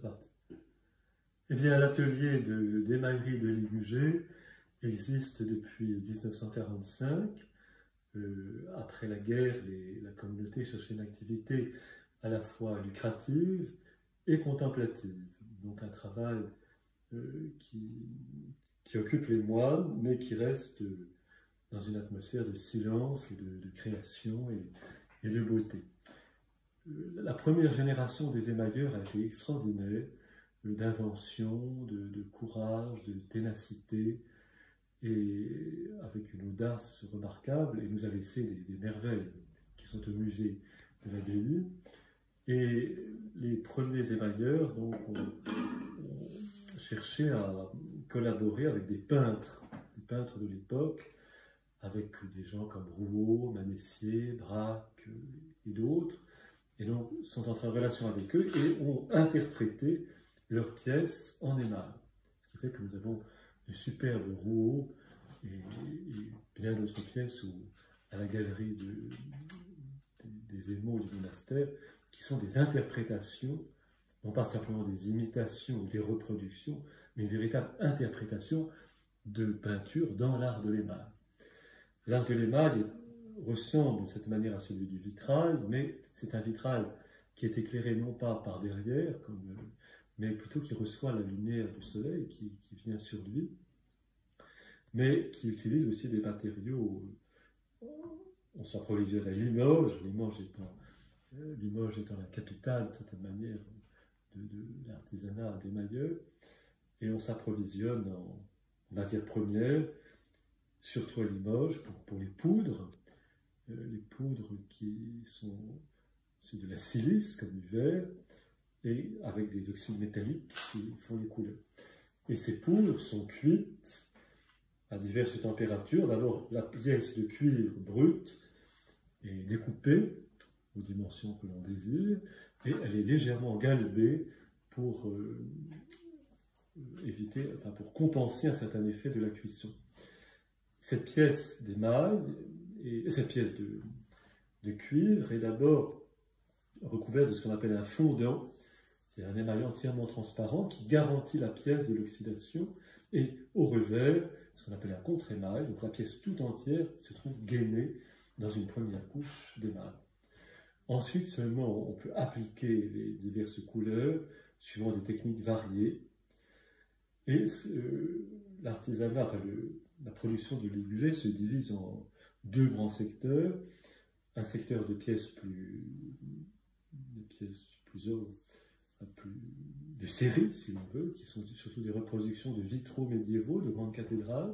partie. Eh bien, l'atelier d'émaillerie de Ligugé existe depuis 1945. Après la guerre, la communauté cherchait une activité à la fois lucrative et contemplative. Donc un travail qui occupe les moines, mais qui reste dans une atmosphère de silence et de création et de beauté. La première génération des émailleurs a été extraordinaire, d'invention, de courage, de ténacité, et avec une audace remarquable, et nous a laissé des merveilles qui sont au musée de l'abbaye. Et les premiers émailleurs donc, ont cherché à collaborer avec des peintres de l'époque, avec des gens comme Rouault, Manessier, Braque et d'autres, et donc sont entrés en relation avec eux et ont interprété leurs pièces en émail. Ce qui fait que nous avons de superbes Rouault et bien d'autres pièces à la galerie des émaux du monastère, qui sont des interprétations, non pas simplement des imitations ou des reproductions, mais une véritable interprétation de peinture dans l'art de l'émail. L'art de l'émail ressemble de cette manière à celui du vitrail, mais c'est un vitrail qui est éclairé non pas par derrière, mais plutôt qui reçoit la lumière du soleil qui vient sur lui, mais qui utilise aussi des matériaux. On s'approvisionne à Limoges, Limoges étant la capitale, de certaine manière, de l'artisanat d'émailleur, et on s'approvisionne en matières premières, surtout à Limoges, pour les poudres qui sont de la silice, comme du verre, et avec des oxydes métalliques qui font les couleurs. Et ces poudres sont cuites à diverses températures. D'abord, la pièce de cuivre brute est découpée aux dimensions que l'on désire, et elle est légèrement galbée pour pour compenser un certain effet de la cuisson. Cette pièce d'émail, cette pièce de cuivre est d'abord recouverte de ce qu'on appelle un fondant. C'est un émail entièrement transparent qui garantit la pièce de l'oxydation, et au revers, ce qu'on appelle un contre-émail, donc la pièce tout entière se trouve gainée dans une première couche d'émail. Ensuite seulement, on peut appliquer les diverses couleurs suivant des techniques variées. Et l'artisanat, la production de Ligugé se divise en deux grands secteurs. Un secteur de pièces de série, si l'on veut, qui sont surtout des reproductions de vitraux médiévaux, de grandes cathédrales.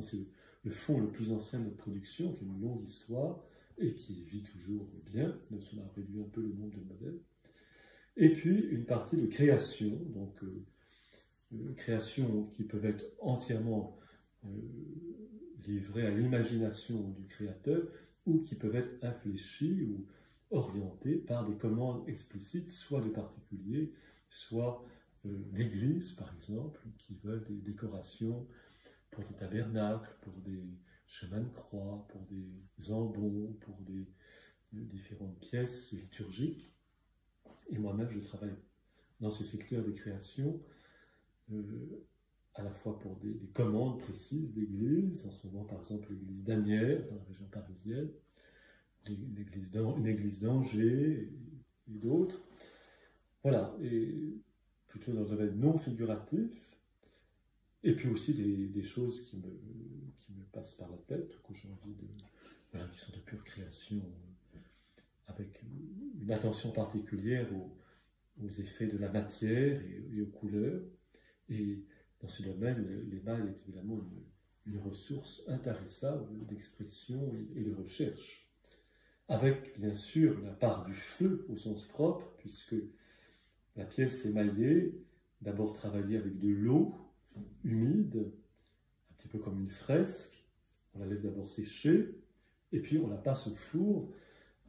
C'est le fond le plus ancien de notre production, qui a une longue histoire et qui vit toujours bien, même si on a réduit un peu le nombre de modèles. Et puis une partie de création, donc créations qui peuvent être entièrement livrées à l'imagination du créateur, ou qui peuvent être infléchies ou orientées par des commandes explicites, soit de particuliers, soit d'églises, par exemple, qui veulent des décorations pour des tabernacles, pour des chemins de croix, pour des ambons, pour des différentes pièces liturgiques. Et moi-même, je travaille dans ce secteur des créations, à la fois pour des commandes précises d'églises, en ce moment par exemple l'église d'Asnières, dans la région parisienne, une église d'Angers et d'autres. Voilà, et plutôt dans un domaine non figuratif, et puis aussi des choses qui me passent par la tête, que j'ai envie qui sont de pure création, avec une attention particulière aux effets de la matière et aux couleurs. Et dans ce domaine, l'émail est évidemment une ressource intarissable d'expression et de recherche, avec bien sûr la part du feu au sens propre, puisque la pièce émaillée, d'abord travaillée avec de l'eau humide, un petit peu comme une fresque, on la laisse d'abord sécher, et puis on la passe au four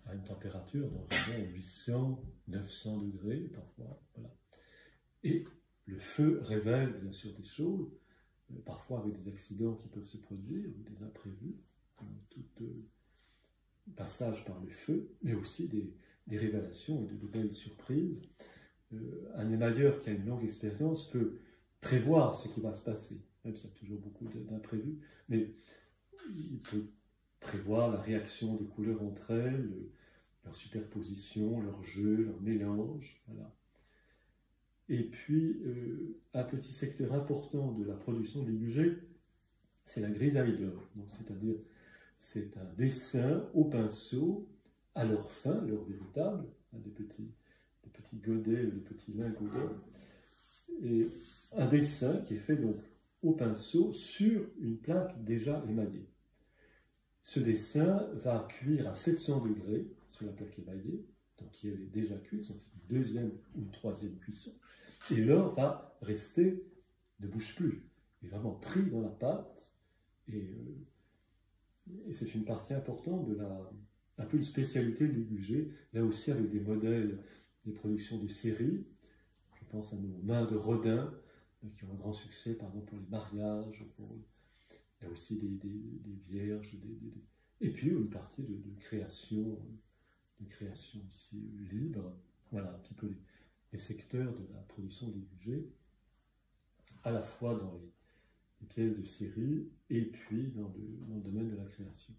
à une température d'environ 800-900 degrés parfois. Voilà. Et le feu révèle bien sûr des choses, parfois avec des accidents qui peuvent se produire, ou des imprévus, comme tout passage par le feu, mais aussi des révélations et de belles surprises. un émailleur qui a une longue expérience peut prévoir ce qui va se passer, même s'il y a toujours beaucoup d'imprévus, mais il peut prévoir la réaction des couleurs entre elles, leur superposition, leur jeu, leur mélange, voilà. Et puis, un petit secteur important de la production de l'IUG, c'est la grisaille d'or. C'est-à-dire, c'est un dessin au pinceau, à leur fin, leur véritable, des petits godets, des petits lingots d'or, et un dessin qui est fait donc au pinceau sur une plaque déjà émaillée. Ce dessin va cuire à 700 degrés sur la plaque émaillée, donc qui elle est déjà cuite, c'est une deuxième ou une troisième cuisson, et l'or va rester, ne bouge plus, il est vraiment pris dans la pâte, et c'est une partie importante de un peu une spécialité de l'IUG, là aussi avec des modèles, des productions de série. Je pense à nos mains de Rodin, qui ont un grand succès, par exemple, pour les mariages, il y a aussi des vierges, et puis une partie de création aussi libre. Voilà un petit peu les secteurs de la production de l'IUG, à la fois dans les pièces de série et puis dans le domaine de la création.